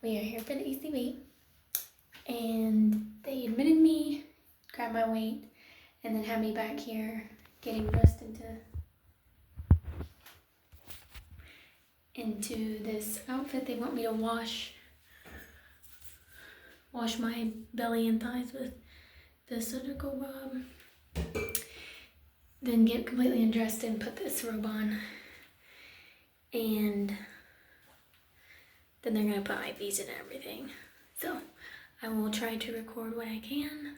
We are here for the ECV, and they admitted me, grabbed my weight, and then had me back here getting dressed into this outfit. They want me to wash my belly and thighs with the surgical robe, then get completely undressed and put this robe on, and then they're gonna put IVs in everything. So I will try to record what I can,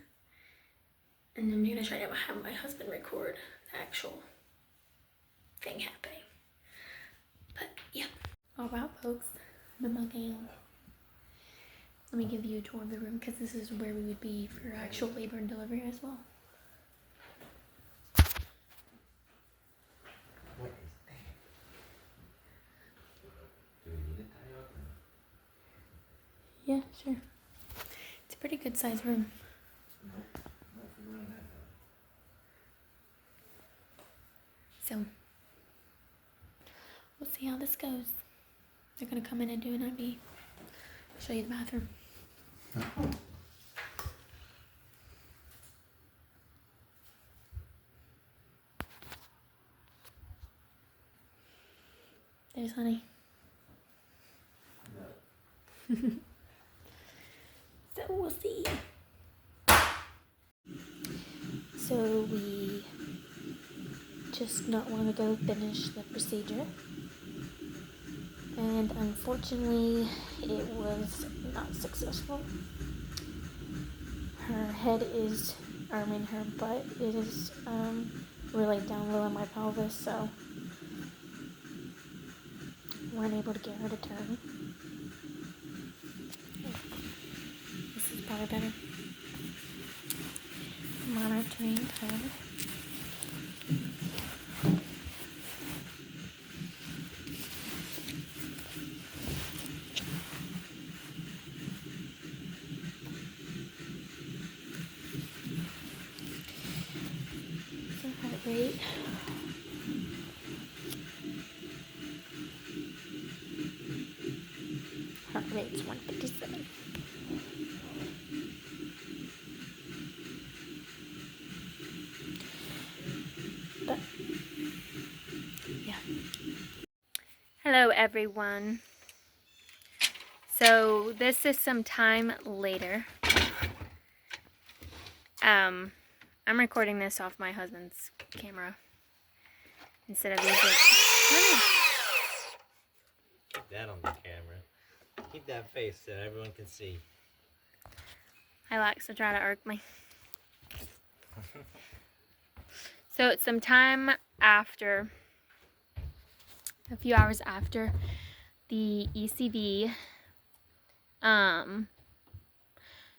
and I'm gonna try to have my husband record the actual thing happening. But yeah. All right, folks, I'm in my gown. Let me give you a tour of the room, because this is where we would be for actual labor and delivery as well. What is that? Do we need to tie you up? Yeah, sure. It's a pretty good sized room. Nope, not for running that So we'll see how this goes. They're gonna come in and do an IV. I'll show you the bathroom. There's honey. No. So we'll see. So we just not long ago finished the procedure, and unfortunately it was not successful. Her head is, her butt is really down low in my pelvis, so weren't able to get her to turn. This is probably better. Monitoring her. So heart rate. Heart rate's 157. But yeah. Hello everyone. So this is some time later. I'm recording this off my husband's camera instead of using. Keep that on the camera. Keep that face so everyone can see. I like to try to irk me. So it's some time after, a few hours after the ECV.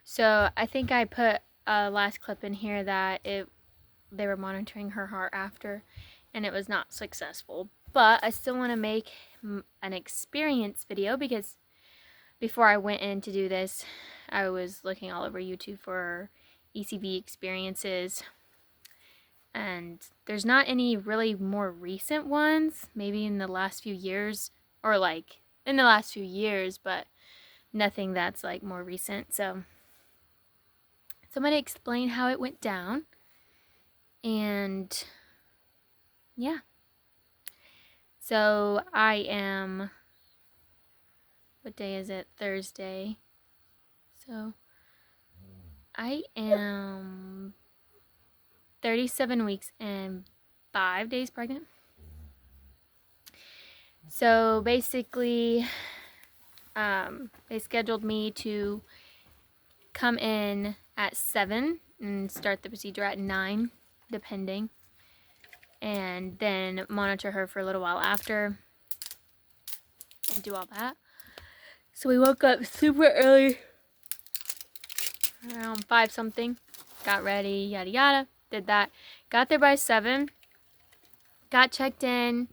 So I think I put a last clip in here that they were monitoring her heart after, and it was not successful. But I still want to make an experience video, because before I went in to do this, I was looking all over YouTube for ECV experiences, and there's not any really more recent ones, maybe in the last few years, or like in the last few years, but nothing that's like more recent. So I'm going to explain how it went down, and yeah. So I am, what day is it? Thursday. So I am 37 weeks and 5 days pregnant. So basically, they scheduled me to come in at 7 and start the procedure at 9, depending, and then monitor her for a little while after and do all that. So we woke up super early, around 5 something, got ready, yada yada, did that, got there by 7, got checked in.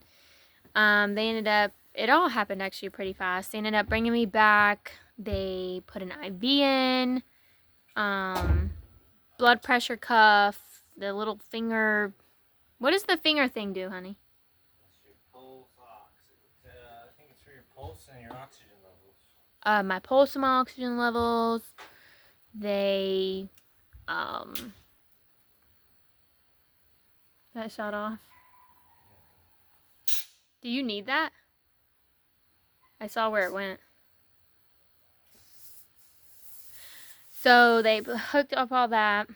They ended up, it all happened actually pretty fast. They ended up bringing me back. They put an IV in, blood pressure cuff, the little finger. What does the finger thing do, honey? That's your pulse ox. I think it's for your pulse and your oxygen levels. my pulse and my oxygen levels. They, that shot off. Do you need that? I saw where it went. So they hooked up all that,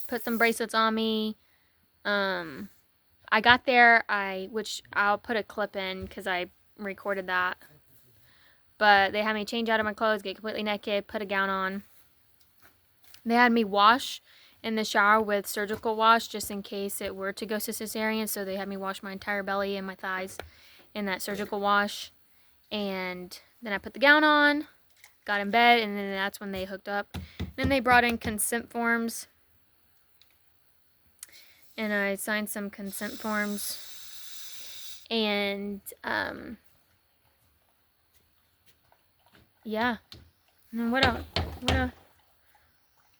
put some bracelets on me. I got there, which I'll put a clip in because I recorded that. But they had me change out of my clothes, get completely naked, put a gown on. They had me wash in the shower with surgical wash just in case it were to go to cesarean. So they had me wash my entire belly and my thighs in that surgical wash. And then I put the gown on, got in bed, and then that's when they hooked up. Then they brought in consent forms. And I signed some consent forms. And, yeah. And then what else?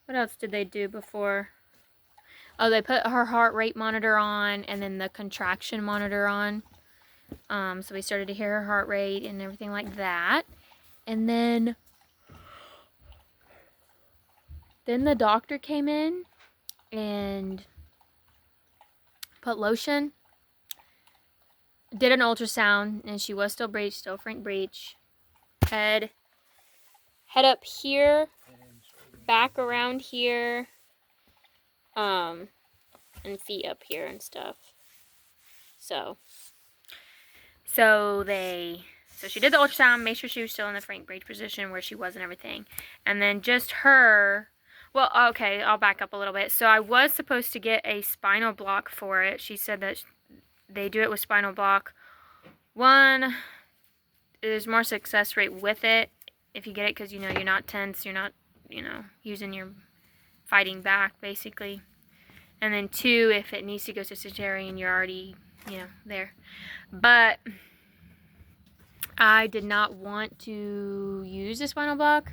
What else did they do before? Oh, they put her heart rate monitor on and then the contraction monitor on. So we started to hear her heart rate and everything like that. And then the doctor came in and put lotion. Did an ultrasound, and she was still breech, still frank breech. Head up here, back around here, and feet up here and stuff. So she did the ultrasound, made sure she was still in the frank breech position where she was and everything. And then just her, well, okay, I'll back up a little bit. So I was supposed to get a spinal block for it. She said that they do it with spinal block. One, there's more success rate with it if you get it because, you're not tense, you're not, using your fighting back, basically. And then two, if it needs to go to cesarean, you're already, there. But I did not want to use the spinal block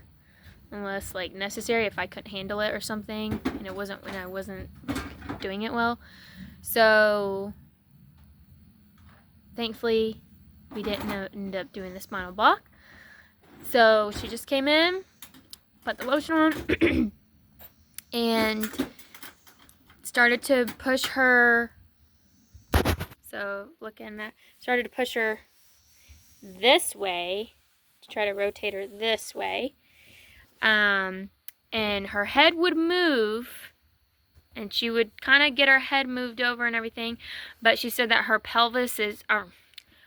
unless, necessary, if I couldn't handle it or something, and it wasn't when I wasn't doing it well. So, thankfully, we didn't end up doing the spinal block. So she just came in, put the lotion on, and started to push her. So started to push her this way to try to rotate her this way. And her head would move, and she would kind of get her head moved over and everything. But she said that her pelvis is,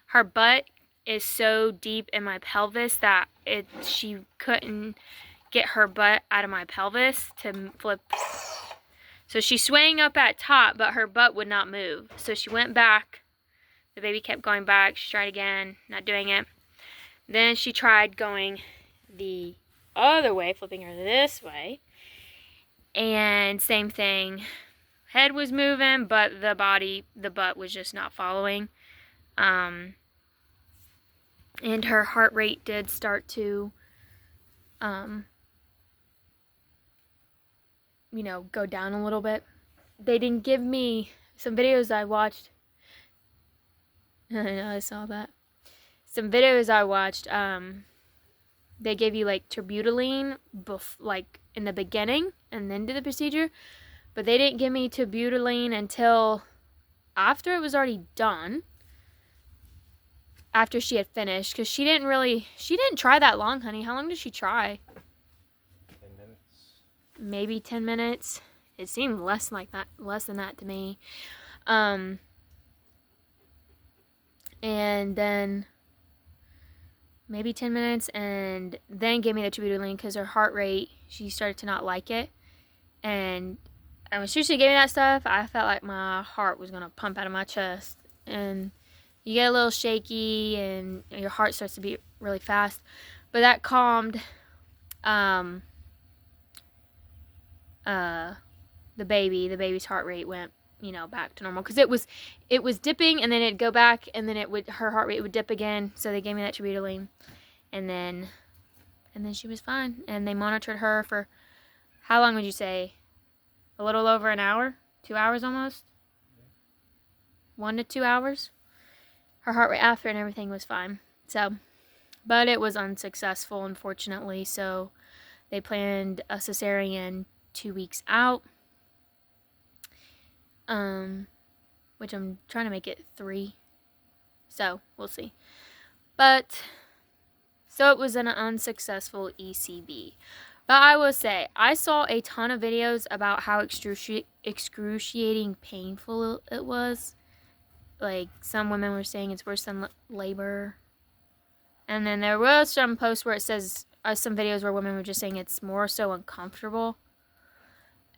her butt is so deep in my pelvis that she couldn't get her butt out of my pelvis to flip. So she's swaying up at top, but her butt would not move. So she went back. The baby kept going back. She tried again, not doing it. Then she tried going the other way, flipping her this way. And same thing. Head was moving, but the butt was just not following. And her heart rate did start to, go down a little bit. They didn't give me some videos I watched. I know, I saw that. Some videos I watched, they gave you terbutaline, in the beginning and then do the procedure. But they didn't give me terbutaline until after it was already done. After she had finished, because she didn't try that long, honey. How long did she try? 10 minutes. Maybe 10 minutes. It seemed less than that to me. And then maybe 10 minutes, and then gave me the terbutaline because her heart rate, she started to not like it. And when she gave me that stuff, I felt like my heart was going to pump out of my chest. And you get a little shaky and your heart starts to beat really fast. But that calmed the baby. The baby's heart rate went, back to normal. Because it was dipping, and then it'd go back, and then her heart rate would dip again. So they gave me that terbutaline. And then she was fine. And they monitored her for, how long would you say? A little over an hour? 2 hours almost? 1 to 2 hours? Her heart rate after and everything was fine. So, but it was unsuccessful, unfortunately. So they planned a cesarean 2 weeks out, which I'm trying to make it 3. So we'll see. But so it was an unsuccessful ECV. But I will say, I saw a ton of videos about how excruciating painful it was. Like, some women were saying it's worse than labor. And then there was some posts where it says, some videos where women were just saying it's more so uncomfortable.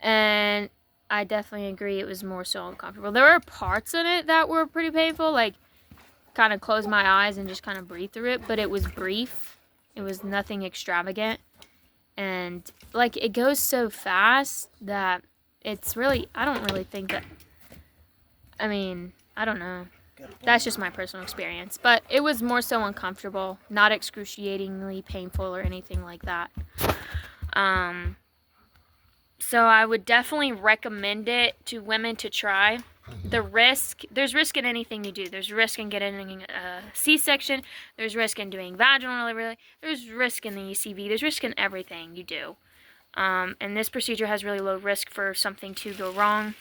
And I definitely agree it was more so uncomfortable. There were parts in it that were pretty painful, like kind of close my eyes and just kind of breathe through it, but it was brief. It was nothing extravagant. And like, it goes so fast that it's really, I don't really think that, I mean, I don't know. That's just my personal experience. But it was more so uncomfortable, not excruciatingly painful or anything like that. So I would definitely recommend it to women to try. There's risk in anything you do. There's risk in getting a C-section. There's risk in doing vaginal delivery. There's risk in the ECV. There's risk in everything you do. And this procedure has really low risk for something to go wrong.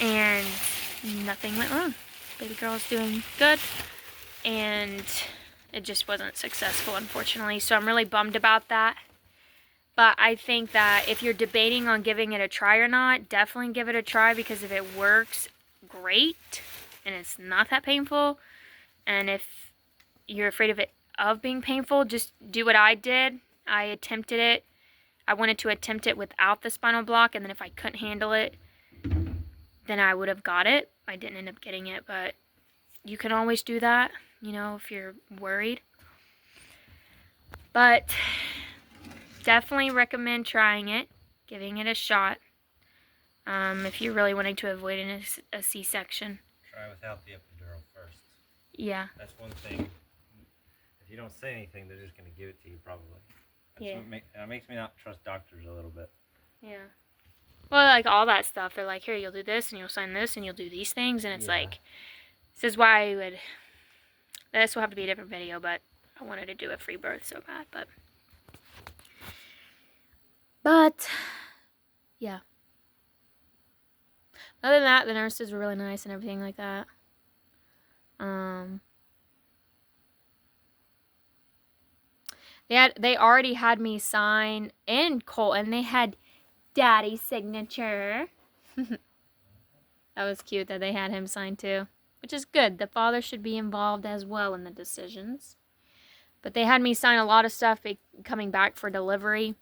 And nothing went wrong. Baby girl's doing good. And it just wasn't successful, unfortunately. So I'm really bummed about that. But I think that if you're debating on giving it a try or not, definitely give it a try, because if it works, great, and it's not that painful. And if you're afraid of being painful, just do what I did. I attempted it. I wanted to attempt it without the spinal block, and then if I couldn't handle it, then I would have got it. I didn't end up getting it, but you can always do that, you know, if you're worried. But definitely recommend trying it, giving it a shot, if you're really wanting to avoid a C-section. Try without the epidural first. Yeah. That's one thing. If you don't say anything, they're just going to give it to you, probably. That's what makes me not trust doctors a little bit. Yeah. Well, like all that stuff, they're like, here, you'll do this, and you'll sign this, and you'll do these things, and it's like, this is why I would, this will have to be a different video, but I wanted to do a free birth so bad, but, yeah. Other than that, the nurses were really nice and everything like that. They already had me sign, and Colton, they had Daddy's signature. That was cute that they had him sign too, which is good. The father should be involved as well in the decisions. But they had me sign a lot of stuff coming back for delivery.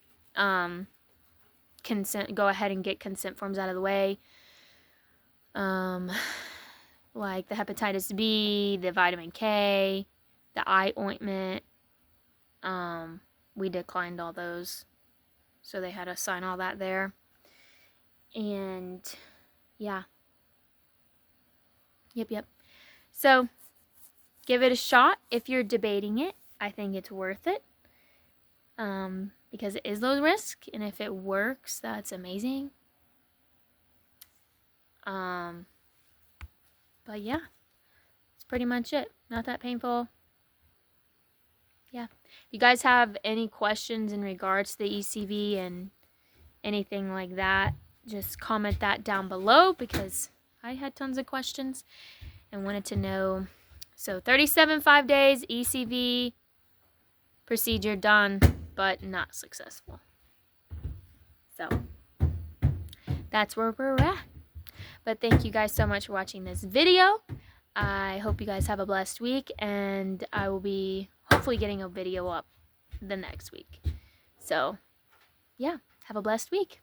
Consent, go ahead and get consent forms out of the way. Like the hepatitis B, the vitamin K, the eye ointment. We declined all those. So they had us sign all that there. And yeah. Yep. So give it a shot if you're debating it. I think it's worth it. Because it is low risk, and if it works, that's amazing. But yeah, that's pretty much it. Not that painful. Yeah. If you guys have any questions in regards to the ECV and anything like that, just comment that down below, because I had tons of questions and wanted to know. So 37 5 days, ECV procedure done, but not successful. So that's where we're at. But thank you guys so much for watching this video. I hope you guys have a blessed week, and I will be hopefully getting a video up the next week. So yeah, have a blessed week.